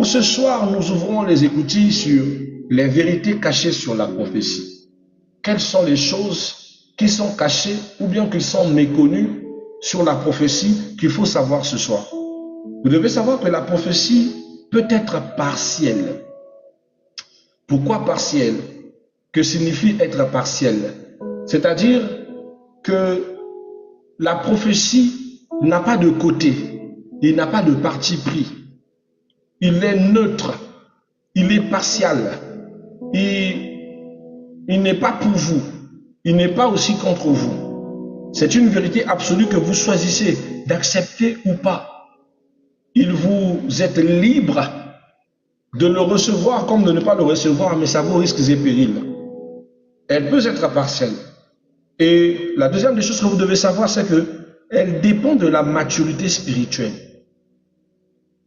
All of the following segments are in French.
pour ce soir, nous ouvrons les écoutilles sur les vérités cachées sur la prophétie. Quelles sont les choses qui sont cachées ou bien qui sont méconnues sur la prophétie qu'il faut savoir ce soir? Vous devez savoir que la prophétie peut être partielle. Pourquoi partielle? Que signifie être partielle? C'est-à-dire que la prophétie n'a pas de côté, il n'a pas de parti pris. Il est neutre, il est partial, il n'est pas pour vous, il n'est pas aussi contre vous. C'est une vérité absolue que vous choisissez d'accepter ou pas. Il vous êtes libre de le recevoir comme de ne pas le recevoir, mais ça vaut risques et périls. Elle peut être partielle. Et la deuxième des choses que vous devez savoir, c'est qu'elle dépend de la maturité spirituelle.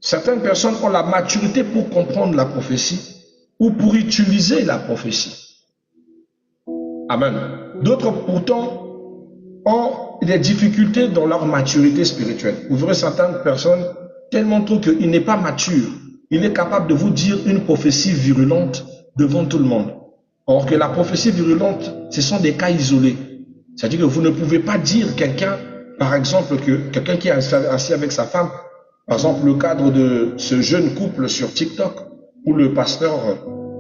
Certaines personnes ont la maturité pour comprendre la prophétie ou pour utiliser la prophétie. Amen. D'autres pourtant ont des difficultés dans leur maturité spirituelle. Vous verrez certaines personnes tellement trop qu'il n'est pas mature. Il est capable de vous dire une prophétie virulente devant tout le monde. Or que la prophétie virulente, ce sont des cas isolés. C'est-à-dire que vous ne pouvez pas dire quelqu'un, par exemple, que quelqu'un qui est assis avec sa femme, par exemple le cadre de ce jeune couple sur TikTok, où le pasteur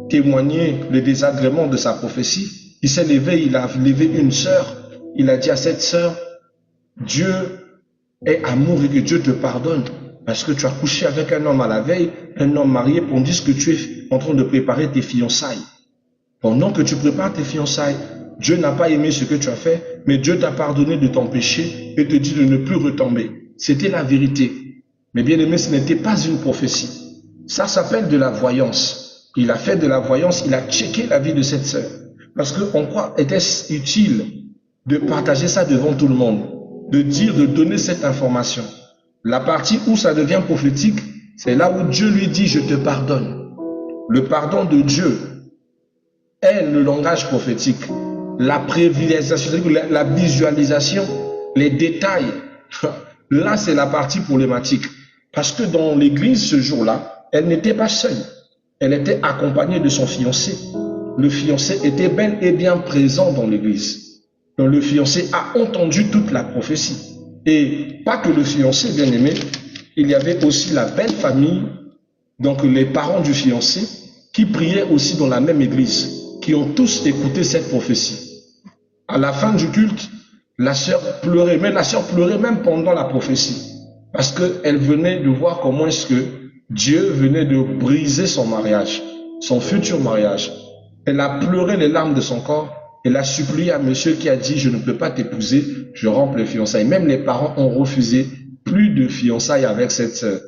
témoignait le désagrément de sa prophétie, il s'est levé, il a levé une sœur, il a dit à cette sœur, Dieu est amour et que Dieu te pardonne parce que tu as couché avec un homme à la veille, un homme marié, pour dire que tu es en train de préparer tes fiançailles. Pendant que tu prépares tes fiançailles, Dieu n'a pas aimé ce que tu as fait, mais Dieu t'a pardonné de ton péché et te dit de ne plus retomber. C'était la vérité. Mais bien aimé, ce n'était pas une prophétie. Ça s'appelle de la voyance. Il a fait de la voyance, il a checké la vie de cette sœur. Parce qu'on croit, était-ce utile de partager ça devant tout le monde, de dire, de donner cette information. La partie où ça devient prophétique, c'est là où Dieu lui dit, je te pardonne. Le pardon de Dieu est le langage prophétique. La prévisualisation, la visualisation, les détails, là c'est la partie problématique. Parce que dans l'église ce jour-là, elle n'était pas seule. Elle était accompagnée de son fiancé. Le fiancé était bel et bien présent dans l'église. Donc le fiancé a entendu toute la prophétie. Et pas que le fiancé, bien aimé, il y avait aussi la belle famille, donc les parents du fiancé, qui priaient aussi dans la même église, qui ont tous écouté cette prophétie. À la fin du culte, la sœur pleurait, mais la sœur pleurait même pendant la prophétie, parce qu'elle venait de voir comment est-ce que Dieu venait de briser son mariage, son futur mariage. Elle a pleuré les larmes de son corps. Elle a supplié à monsieur qui a dit, je ne peux pas t'épouser, je romps les fiançailles. Même les parents ont refusé plus de fiançailles avec cette sœur.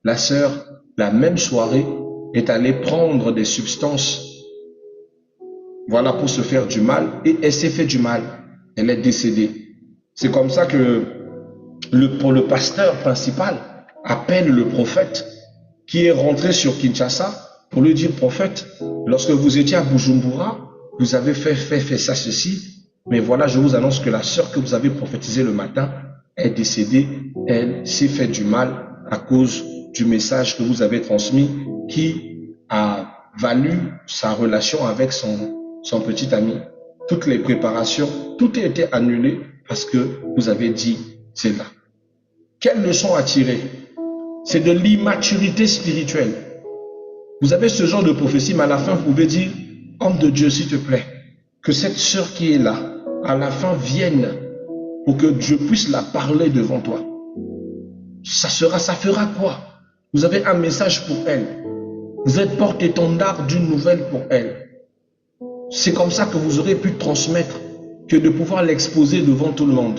La sœur, la même soirée, est allée prendre des substances, voilà, pour se faire du mal, et elle s'est fait du mal. Elle est décédée. C'est comme ça que le pasteur principal appelle le prophète qui est rentré sur Kinshasa pour lui dire, prophète, lorsque vous étiez à Bujumbura, vous avez fait ça, ceci, mais voilà, je vous annonce que la sœur que vous avez prophétisée le matin est décédée. Elle s'est fait du mal à cause du message que vous avez transmis qui a valu sa relation avec son petit ami. Toutes les préparations, tout a été annulé parce que vous avez dit cela. Quelle leçon à tirer? C'est de l'immaturité spirituelle. Vous avez ce genre de prophétie, mais à la fin, vous pouvez dire, homme de Dieu, s'il te plaît, que cette sœur qui est là, à la fin, vienne pour que Dieu puisse la parler devant toi. Ça fera quoi? Vous avez un message pour elle. Vous êtes porte-étendard d'une nouvelle pour elle. C'est comme ça que vous aurez pu transmettre que de pouvoir l'exposer devant tout le monde.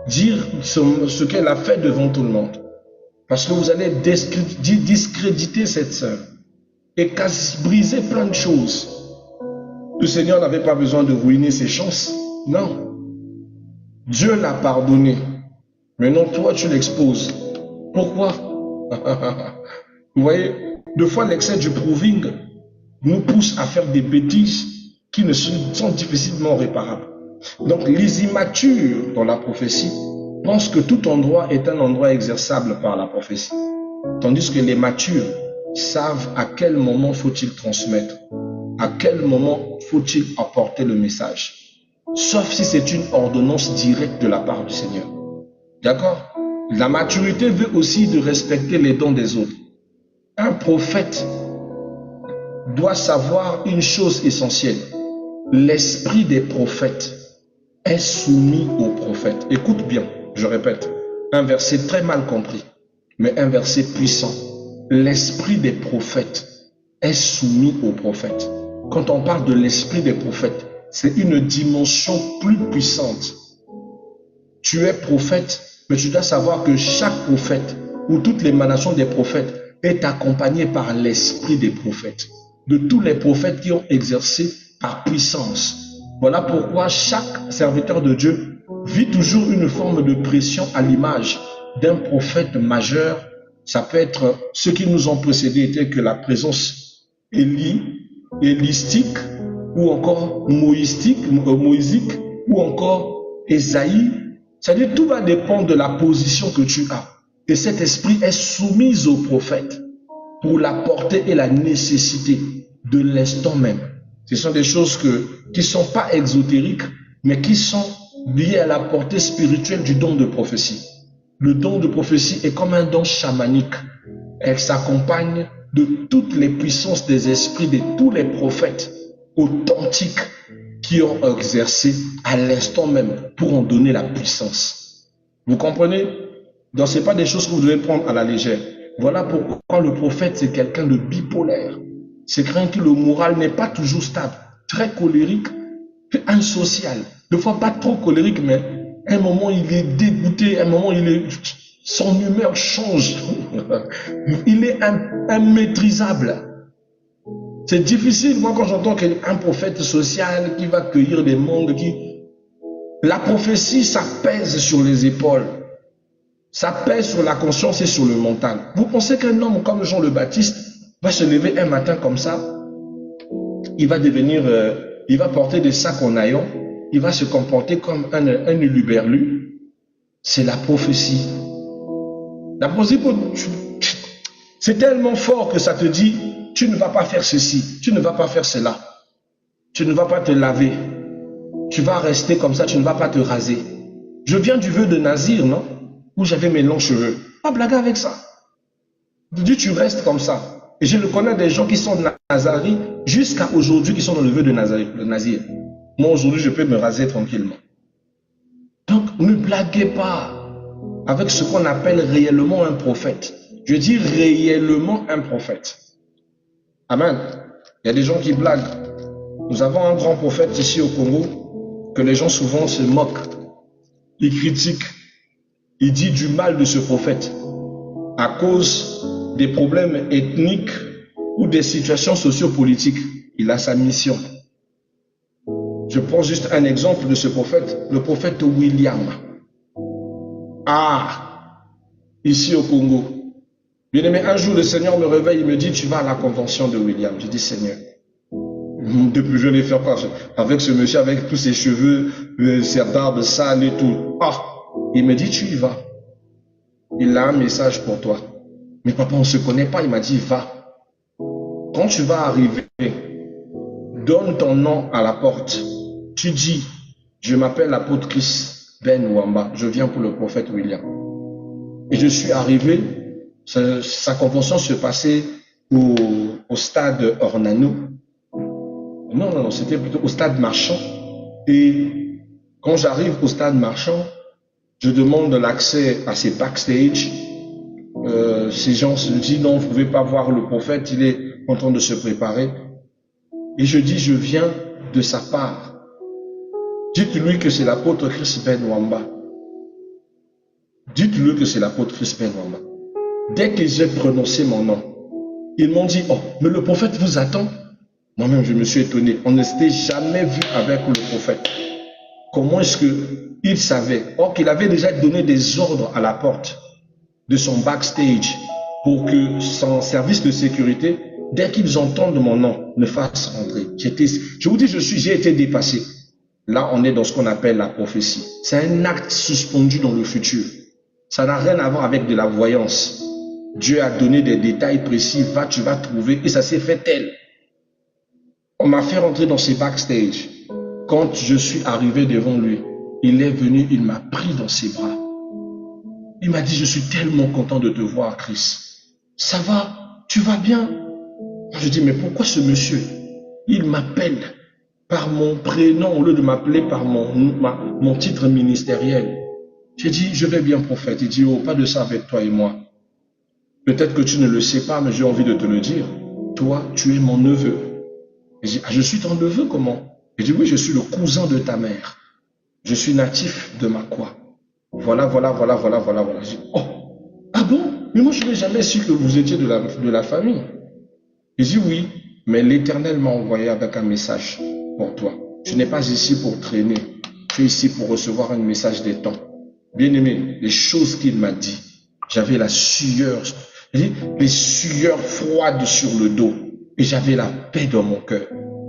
Dire ce qu'elle a fait devant tout le monde. Parce que vous allez discréditer cette sœur et briser plein de choses. Le Seigneur n'avait pas besoin de ruiner ses chances. Non. Dieu l'a pardonné. Maintenant, toi, tu l'exposes. Pourquoi? Vous voyez, deux fois l'excès du proving nous pousse à faire des bêtises qui sont difficilement réparables. Donc, les immatures dans la prophétie pensent que tout endroit est un endroit exerçable par la prophétie. Tandis que les matures savent à quel moment faut-il transmettre, à quel moment faut-il apporter le message. Sauf si c'est une ordonnance directe de la part du Seigneur. D'accord? La maturité veut aussi de respecter les dons des autres. Un prophète doit savoir une chose essentielle. L'esprit des prophètes est soumis aux prophètes. Écoute bien, je répète, un verset très mal compris, mais un verset puissant. L'esprit des prophètes est soumis aux prophètes. Quand on parle de l'esprit des prophètes, c'est une dimension plus puissante. Tu es prophète, mais tu dois savoir que chaque prophète ou toute l'émanation des prophètes est accompagnée par l'esprit des prophètes, de tous les prophètes qui ont exercé par puissance. Voilà pourquoi chaque serviteur de Dieu vit toujours une forme de pression à l'image d'un prophète majeur. Ça peut être ceux qui nous ont précédés tels que la présence élistique ou encore moïsique ou encore Ésaïe. C'est-à-dire tout va dépendre de la position que tu as. Et cet esprit est soumis au prophète pour la portée et la nécessité de l'instant même. Ce sont des choses qui ne sont pas exotériques, mais qui sont liées à la portée spirituelle du don de prophétie. Le don de prophétie est comme un don chamanique. Elle s'accompagne de toutes les puissances des esprits de tous les prophètes authentiques qui ont exercé à l'instant même pour en donner la puissance. Vous comprenez? Donc, ce n'est pas des choses que vous devez prendre à la légère. Voilà pourquoi le prophète, c'est quelqu'un de bipolaire. C'est quelqu'un que le moral n'est pas toujours stable, très colérique, insocial. Des fois, pas trop colérique, mais à un moment, il est dégoûté, à un moment, son humeur change. Il est immaîtrisable. C'est difficile, moi, quand j'entends qu'un prophète social qui va cueillir des mondes, la prophétie, ça pèse sur les épaules. Ça pèse sur la conscience et sur le mental. Vous pensez qu'un homme comme Jean le Baptiste va se lever un matin comme ça, il va devenir, il va porter des sacs en haillons, il va se comporter comme un huluberlu? C'est la prophétie. La prophétie, c'est tellement fort que ça te dit, tu ne vas pas faire ceci, tu ne vas pas faire cela, tu ne vas pas te laver, tu vas rester comme ça, tu ne vas pas te raser. Je viens du vœu de Nazir, non? Où j'avais mes longs cheveux. Pas blaguer avec ça. Je dis, tu restes comme ça. Et je le connais des gens qui sont Nazari jusqu'à aujourd'hui qui sont dans le vœu de Nazir. Moi, aujourd'hui, je peux me raser tranquillement. Donc, ne blaguez pas avec ce qu'on appelle réellement un prophète. Je dis réellement un prophète. Amen. Il y a des gens qui blaguent. Nous avons un grand prophète ici au Congo que les gens souvent se moquent. Ils critiquent. Il dit du mal de ce prophète à cause des problèmes ethniques ou des situations sociopolitiques. Il a sa mission. Je prends juste un exemple de ce prophète, le prophète William. Ici au Congo. Bien aimé, un jour le Seigneur me réveille, il me dit, tu vas à la convention de William. Je dis, Seigneur, depuis je vais faire quoi avec ce monsieur, avec tous ses cheveux, ses barbes sales et tout. Il me dit, tu y vas. Il a un message pour toi. Mais papa, on ne se connaît pas. Il m'a dit, va. Quand tu vas arriver, donne ton nom à la porte. Tu dis, je m'appelle l'apôtre Chris Ben Wamba. Je viens pour le prophète William. Et je suis arrivé. Sa convention se passait au stade Ornano. Non, c'était plutôt au stade Marchand. Et quand j'arrive au stade Marchand, je demande l'accès à ces backstage. Ces gens se disent non, vous ne pouvez pas voir le prophète, il est en train de se préparer. Et je dis, je viens de sa part. Dites-lui que c'est l'apôtre Chris Ben Wamba. Dites-lui que c'est l'apôtre Chris Ben Wamba. Dès que j'ai prononcé mon nom, ils m'ont dit, oh, mais le prophète vous attend. Moi-même, je me suis étonné. On ne s'était jamais vu avec le prophète. Comment est-ce qu'il savait? Or qu'il avait déjà donné des ordres à la porte de son backstage pour que son service de sécurité, dès qu'ils entendent mon nom, me fasse rentrer. Je vous dis, j'ai été dépassé. Là, on est dans ce qu'on appelle la prophétie. C'est un acte suspendu dans le futur. Ça n'a rien à voir avec de la voyance. Dieu a donné des détails précis. Va, tu vas trouver. Et ça s'est fait tel. On m'a fait rentrer dans ses backstage. Quand je suis arrivé devant lui, il est venu, il m'a pris dans ses bras. Il m'a dit, je suis tellement content de te voir, Chris. Ça va? Tu vas bien? Je dis, mais pourquoi ce monsieur? Il m'appelle par mon prénom au lieu de m'appeler par mon titre ministériel. J'ai dit, je vais bien, prophète. Il dit, oh, pas de ça avec toi et moi. Peut-être que tu ne le sais pas, mais j'ai envie de te le dire. Toi, tu es mon neveu. J'ai dit, ah, je suis ton neveu, comment? Il dit, oui, je suis le cousin de ta mère. Je suis natif de Makwa. Voilà. J'ai dit, oh, ah bon? Mais moi, je n'ai jamais su que vous étiez de la famille. Il dit, oui, mais l'Éternel m'a envoyé avec un message pour toi. Tu n'es pas ici pour traîner. Tu es ici pour recevoir un message des temps. Bien-aimé, les choses qu'il m'a dit, j'avais la sueur, les sueurs froides sur le dos. Et j'avais la paix dans mon cœur.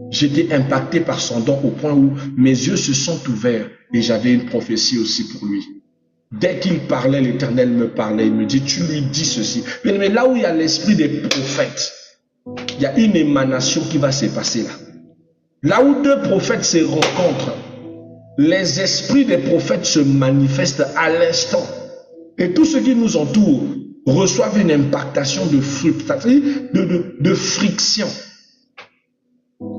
J'étais impacté par son don au point où mes yeux se sont ouverts et j'avais une prophétie aussi pour lui. Dès qu'il parlait, l'Éternel me parlait. Il me dit, tu lui dis ceci. Mais là où il y a l'esprit des prophètes, il y a une émanation qui va se passer là. Là où deux prophètes se rencontrent, les esprits des prophètes se manifestent à l'instant. Et tous ceux qui nous entourent reçoivent une impactation de friction.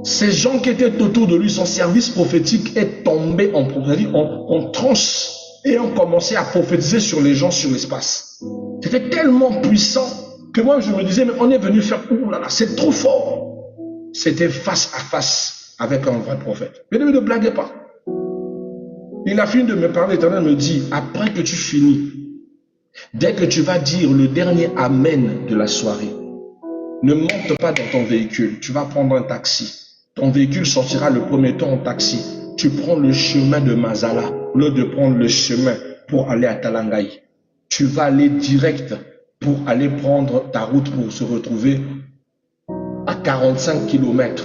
Ces gens qui étaient autour de lui, son service prophétique est tombé en transe et ont commencé à prophétiser sur les gens sur l'espace. C'était tellement puissant que moi je me disais, mais on est venu faire, ouh là là, c'est trop fort. C'était face à face avec un vrai prophète. Mais ne blaguez pas. Il a fini de me parler, l'Éternel me dit, après que tu finis, dès que tu vas dire le dernier amen de la soirée, ne monte pas dans ton véhicule, tu vas prendre un taxi. Ton véhicule sortira le premier temps en taxi. Tu prends le chemin de Mazala, au lieu de prendre le chemin pour aller à Talangaï. Tu vas aller direct pour aller prendre ta route pour se retrouver à 45 km.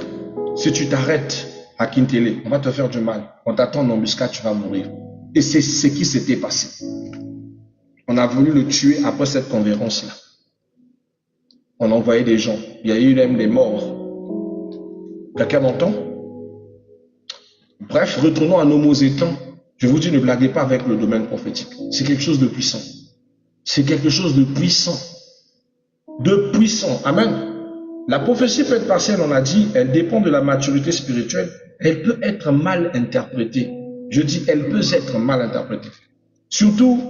Si tu t'arrêtes à Kintele, on va te faire du mal. On t'attend en embuscade, tu vas mourir. Et c'est ce qui s'était passé. On a voulu le tuer après cette conférence-là. On a envoyé des gens. Il y a eu même des morts. Quelqu'un m'entend? Bref, retournons à nos mots étants. Je vous dis, ne blaguez pas avec le domaine prophétique. C'est quelque chose de puissant. C'est quelque chose de puissant. De puissant. Amen. La prophétie peut être partielle, on a dit, elle dépend de la maturité spirituelle. Elle peut être mal interprétée. Je dis, elle peut être mal interprétée. Surtout,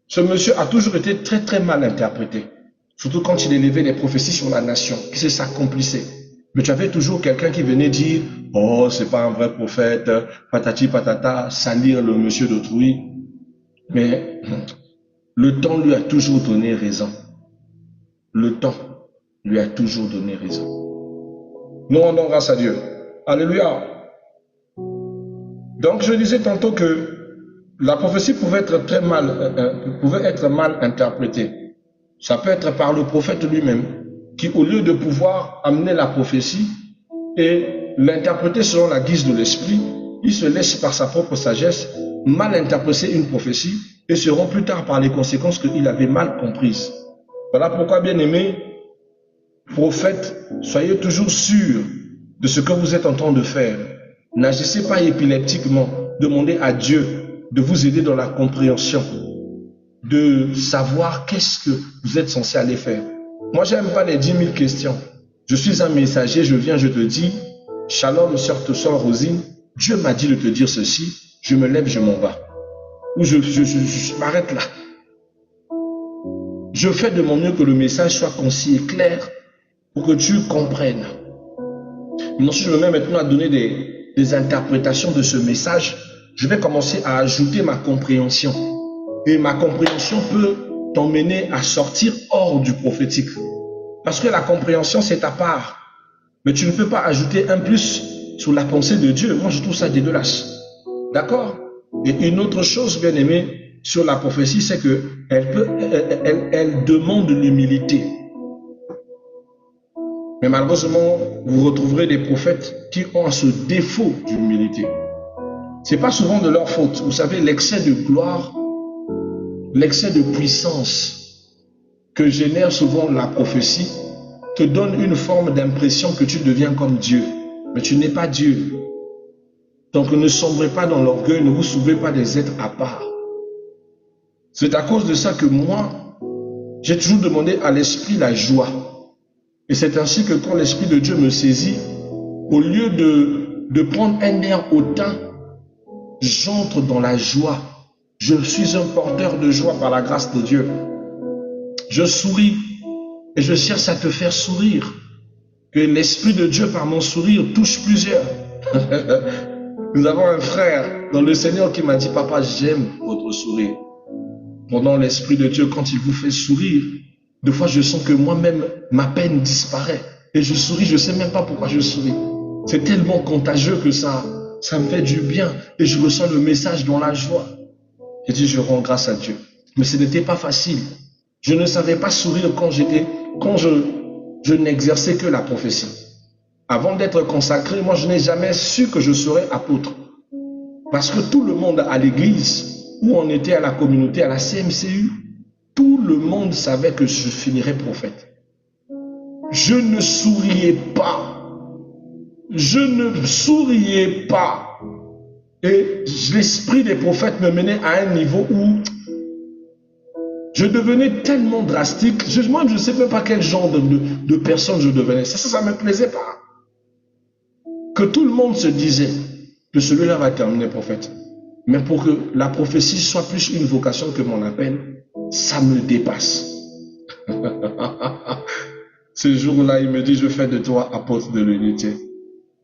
ce monsieur a toujours été très très mal interprété. Surtout quand il élevait les prophéties sur la nation, qui s'accomplissait. Mais tu avais toujours quelqu'un qui venait dire, oh, c'est pas un vrai prophète, patati patata, salir le monsieur d'autrui. Mais le temps lui a toujours donné raison. Le temps lui a toujours donné raison. Nous rendons grâce à Dieu. Alléluia. Donc je disais tantôt que la prophétie pouvait être mal interprétée. Ça peut être par le prophète lui-même, qui au lieu de pouvoir amener la prophétie et l'interpréter selon la guise de l'esprit, il se laisse par sa propre sagesse mal interpréter une prophétie et se rend plus tard par les conséquences qu'il avait mal comprises. Voilà pourquoi, bien aimés, prophètes, soyez toujours sûrs de ce que vous êtes en train de faire. N'agissez pas épileptiquement. Demandez à Dieu de vous aider dans la compréhension, de savoir qu'est-ce que vous êtes censé aller faire. Moi, j'aime pas les 10 000 questions. Je suis un messager, je viens, je te dis, shalom, sœur Rosine, Dieu m'a dit de te dire ceci, je me lève, je m'en vais. Ou je m'arrête là. Je fais de mon mieux que le message soit concis et clair pour que tu comprennes. Maintenant, si je me mets maintenant à donner des interprétations de ce message, je vais commencer à ajouter ma compréhension. Et ma compréhension peut t'emmener à sortir hors du prophétique. Parce que la compréhension, c'est ta part. Mais tu ne peux pas ajouter un plus sur la pensée de Dieu. Moi, je trouve ça dégueulasse. D'accord? Et une autre chose, bien aimé, sur la prophétie, c'est que elle demande l'humilité. Mais malheureusement, vous retrouverez des prophètes qui ont ce défaut d'humilité. C'est pas souvent de leur faute. Vous savez, l'excès de gloire, l'excès de puissance que génère souvent la prophétie te donne une forme d'impression que tu deviens comme Dieu. Mais tu n'es pas Dieu. Donc ne sombrez pas dans l'orgueil, ne vous soulevez pas des êtres à part. C'est à cause de ça que moi, j'ai toujours demandé à l'esprit la joie. Et c'est ainsi que quand l'Esprit de Dieu me saisit, au lieu de prendre un air hautain, j'entre dans la joie. Je suis un porteur de joie par la grâce de Dieu. Je souris et je cherche à te faire sourire. Que l'Esprit de Dieu par mon sourire touche plusieurs. Nous avons un frère dans le Seigneur qui m'a dit, papa, j'aime votre sourire. Pendant l'Esprit de Dieu, quand il vous fait sourire, des fois je sens que moi-même, ma peine disparaît. Et je souris, je ne sais même pas pourquoi je souris. C'est tellement contagieux que ça me fait du bien. Et je ressens le message dans la joie. J'ai dit, je rends grâce à Dieu. Mais ce n'était pas facile. Je ne savais pas sourire quand je n'exerçais que la prophétie. Avant d'être consacré, moi je n'ai jamais su que je serais apôtre. Parce que tout le monde à l'église, où on était à la communauté, à la CMCU, tout le monde savait que je finirais prophète. Je ne souriais pas. Je ne souriais pas. Et l'esprit des prophètes me menait à un niveau où je devenais tellement drastique. Moi, je ne sais même pas quel genre de personne je devenais. Ça ne me plaisait pas. Que tout le monde se disait que celui-là va terminer prophète. Mais pour que la prophétie soit plus une vocation que mon appel, ça me dépasse. Ce jour-là, il me dit, je fais de toi apôtre de l'unité.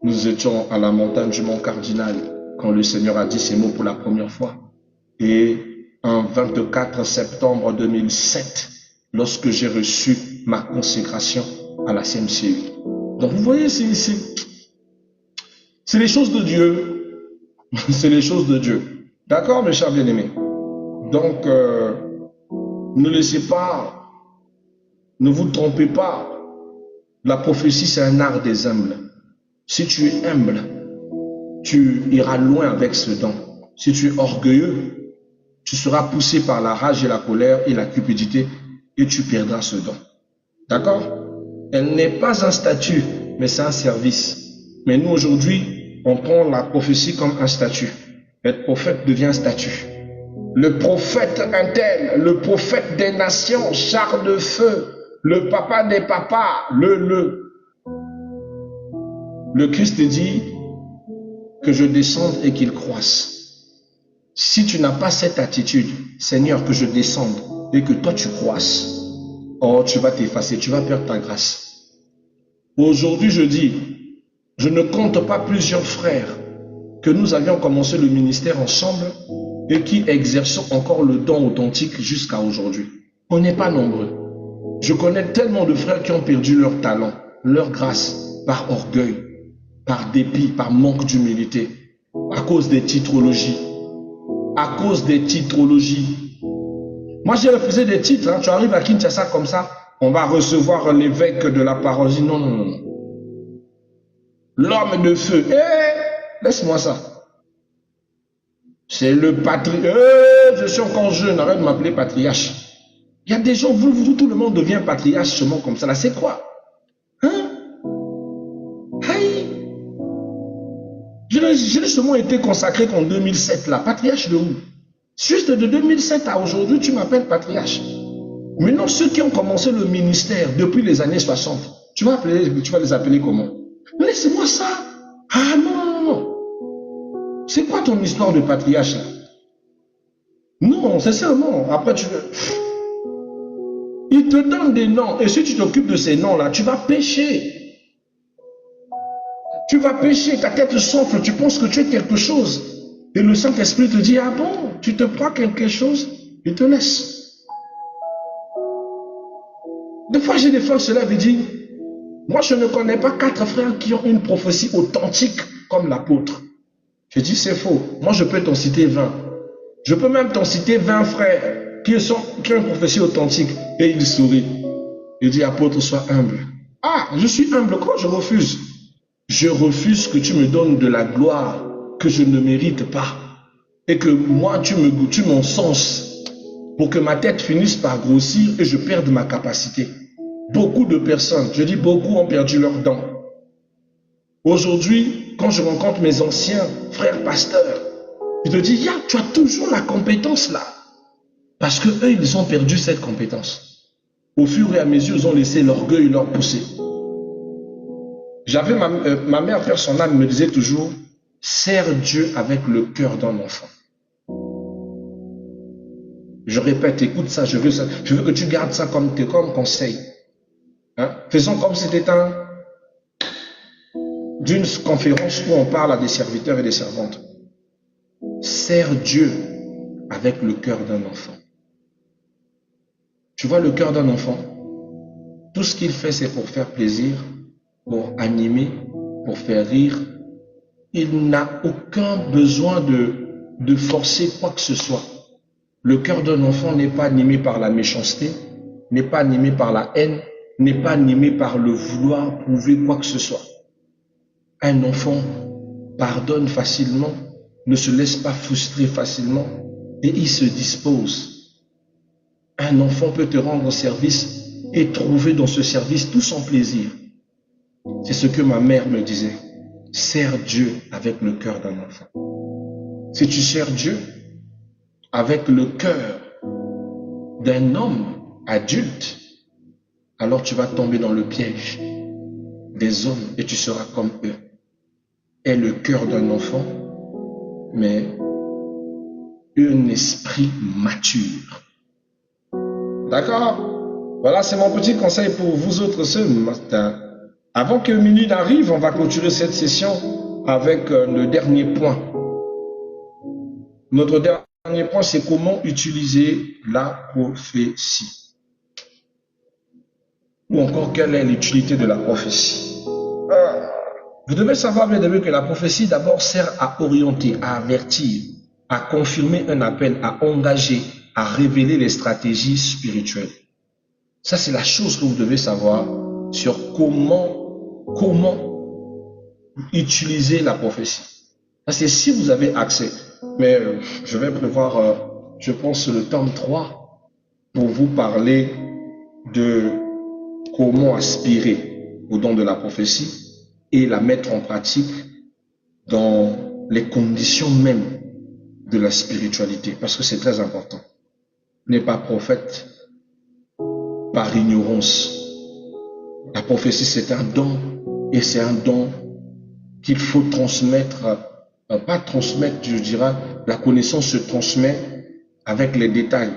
Nous étions à la montagne du Mont Cardinal quand le Seigneur a dit ces mots pour la première fois. Et en 24 septembre 2007, lorsque j'ai reçu ma consécration à la CMCU. Donc vous voyez, c'est les choses de Dieu. C'est les choses de Dieu. D'accord, mes chers bien-aimés? Donc, ne laissez pas, ne vous trompez pas. La prophétie, c'est un art des humbles. Si tu es humble, tu iras loin avec ce don. Si tu es orgueilleux, tu seras poussé par la rage et la colère et la cupidité et tu perdras ce don. D'accord? Elle n'est pas un statut, mais c'est un service. Mais nous, aujourd'hui, on prend la prophétie comme un statut. Être prophète devient un statut. Le prophète intel, le prophète des nations, char de feu, le papa des papas, le Christ dit que je descende et qu'il croisse. Si tu n'as pas cette attitude, Seigneur, que je descende et que toi tu croisses, oh, tu vas t'effacer, tu vas perdre ta grâce. Aujourd'hui, je dis, je ne compte pas plusieurs frères que nous avions commencé le ministère ensemble et qui exerçons encore le don authentique jusqu'à aujourd'hui. On n'est pas nombreux. Je connais tellement de frères qui ont perdu leur talent, leur grâce, par orgueil, par dépit, par manque d'humilité, à cause des titrologies. À cause des titrologies. Moi, j'ai refusé des titres. Hein. Tu arrives à Kinshasa comme ça, on va recevoir l'évêque de la paroisse. Non, non, non. L'homme de feu. Laisse-moi ça. C'est le patriarche. Je suis encore jeune, arrête de m'appeler patriarche. Il y a des gens, vous, tout le monde devient patriarche seulement comme ça. Là, c'est quoi? Hein? Aïe! J'ai justement été consacré qu'en 2007, là. Patriarche de où? Juste de 2007 à aujourd'hui, tu m'appelles patriarche. Maintenant, ceux qui ont commencé le ministère depuis les années 60, tu vas les appeler comment? Laisse-moi ça. Ah non, non, non. C'est quoi ton histoire de patriarche là? Non, c'est ça, non. Après, tu veux... Il te donne des noms. Et si tu t'occupes de ces noms-là, tu vas pécher. Tu vas pécher, ta tête s'enfle, tu penses que tu es quelque chose. Et le Saint-Esprit te dit, ah bon, tu te crois quelque chose? Il te laisse. Des fois, j'ai des frères se lèvent et disent, moi, je ne connais pas 4 frères qui ont une prophétie authentique comme l'apôtre. Je dis, c'est faux. Moi, je peux t'en citer 20. Je peux même t'en citer 20 frères qui ont une prophétie authentique. Et il sourit. Il dit, apôtre, sois humble. Ah, je suis humble. Quoi? Je refuse. Je refuse que tu me donnes de la gloire que je ne mérite pas. Et que moi, tu m'encenses. pour que ma tête finisse par grossir et je perde ma capacité. Beaucoup de personnes, je dis beaucoup, ont perdu leurs dents. Aujourd'hui, quand je rencontre mes anciens frères pasteurs, ils te disent, ya, tu as toujours la compétence là. Parce que eux, ils ont perdu cette compétence. Au fur et à mesure, ils ont laissé l'orgueil leur pousser. J'avais ma mère, Père son âme, me disait toujours, sers Dieu avec le cœur d'un enfant. Je répète, écoute ça, je veux que tu gardes ça comme conseil. Hein? Faisons comme si c'était d'une conférence où on parle à des serviteurs et des servantes. Sers Dieu avec le cœur d'un enfant. Tu vois le cœur d'un enfant, tout ce qu'il fait, c'est pour faire plaisir, pour animer, pour faire rire. Il n'a aucun besoin de forcer quoi que ce soit. Le cœur d'un enfant n'est pas animé par la méchanceté, n'est pas animé par la haine, n'est pas animé par le vouloir prouver quoi que ce soit. Un enfant pardonne facilement, ne se laisse pas frustrer facilement et il se dispose. Un enfant peut te rendre service et trouver dans ce service tout son plaisir. C'est ce que ma mère me disait. Sers Dieu avec le cœur d'un enfant. Si tu sers Dieu avec le cœur d'un homme adulte, alors tu vas tomber dans le piège des hommes et tu seras comme eux. Aie le cœur d'un enfant, mais un esprit mature. D'accord? Voilà, c'est mon petit conseil pour vous autres ce matin. Avant que minuit n'arrive, on va clôturer cette session avec le dernier point. Notre dernier point, c'est comment utiliser la prophétie. Ou encore, quelle est l'utilité de la prophétie? Vous devez savoir, bien aimé, que la prophétie d'abord sert à orienter, à avertir, à confirmer un appel, à engager, à révéler les stratégies spirituelles. Ça, c'est la chose que vous devez savoir sur comment utiliser la prophétie. Ça, c'est si vous avez accès. Mais je vais prévoir, je pense, le tome 3 pour vous parler de comment aspirer au don de la prophétie et la mettre en pratique dans les conditions même de la spiritualité, parce que c'est très important. N'est pas prophète par ignorance. La prophétie, c'est un don, et c'est un don qu'il faut transmettre, pas transmettre, je dirais, la connaissance se transmet avec les détails.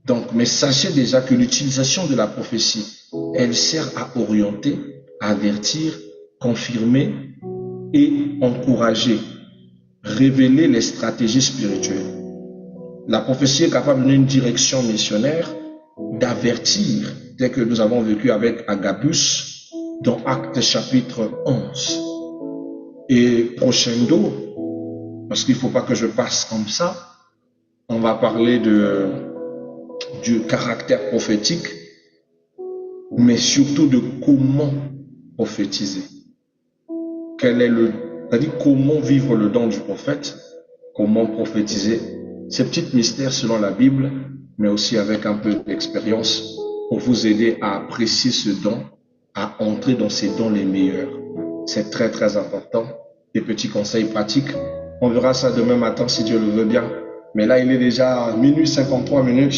Donc, mais sachez déjà que l'utilisation de la prophétie, elle sert à orienter, à avertir, confirmer et encourager, révéler les stratégies spirituelles. La prophétie est capable de donner une direction missionnaire, d'avertir, tel que nous avons vécu avec Agabus dans Actes chapitre 11. Et prochainement, parce qu'il ne faut pas que je passe comme ça, on va parler du caractère prophétique, mais surtout de comment prophétiser. Quel est c'est-à-dire comment vivre le don du prophète, comment prophétiser. Ces petits mystères selon la Bible, mais aussi avec un peu d'expérience pour vous aider à apprécier ce don, à entrer dans ces dons les meilleurs. C'est très très important. Des petits conseils pratiques. On verra ça demain matin si Dieu le veut bien. Mais là, il est déjà minuit 53 minutes.